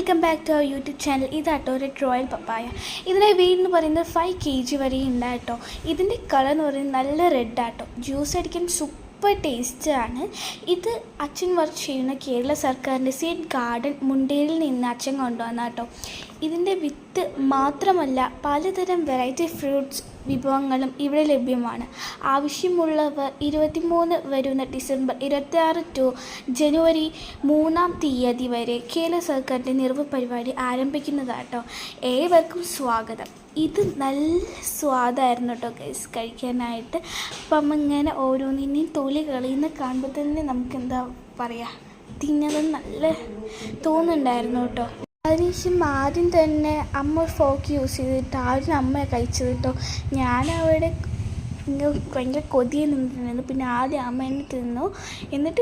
Welcome back to our YouTube channel. ഇതാട്ടോ ഒരു royal പപ്പായ. ഇതിൻ്റെ വെയിറ്റ് എന്ന് പറയുന്നത് 5 kg വരെ ഉണ്ടായിട്ടോ. ഇതിൻ്റെ കളർ എന്ന് പറയുന്നത് നല്ല റെഡാട്ടോ. ജ്യൂസ് അടിക്കാൻ സൂപ്പർ ടേസ്റ്റാണ്. ഇത് അച്ഛൻ വർക്ക് ചെയ്യുന്ന കേരള സർക്കാരിൻ്റെ സീഡ് ഗാർഡൻ മുണ്ടേരിൽ നിന്ന് അച്ഛൻ കൊണ്ടുവന്നാട്ടോ. ഇതിൻ്റെ വിത്ത് മാത്രമല്ല പലതരം വെറൈറ്റി ഫ്രൂട്ട്സ് വിഭവങ്ങളും ഇവിടെ ലഭ്യമാണ്. ആവശ്യമുള്ളവർ 23 വരുന്ന ഡിസംബർ 26 ടു ജനുവരി 3 വരെ കേരള സർക്കാരിൻ്റെ നിറവ് പരിപാടി ആരംഭിക്കുന്നതാട്ടോ. ഏവർക്കും സ്വാഗതം. ഇത് നല്ല സ്വാദായിരുന്നു കേട്ടോ ഗൈസ് കഴിക്കാനായിട്ട്. അപ്പം ഇങ്ങനെ ഓരോന്നിനെയും തൊലി കളിയുന്ന കാണുമ്പോൾ തന്നെ നമുക്ക് എന്താ പറയുക, തിന്നത് നല്ല തോന്നുന്നുണ്ടായിരുന്നു കേട്ടോ. അതിനുശേഷം ആദ്യം തന്നെ അമ്മ ഫോക്ക് യൂസ് ചെയ്തിട്ട് ആദ്യം അമ്മ കഴിച്ചത് കേട്ടോ. ഞാനവിടെ ഭയങ്കര കൊതിയെ നിന്നിട്ടുണ്ടായിരുന്നു. പിന്നെ ആദ്യം അമ്മ എന്നെ തിന്നു. എന്നിട്ട്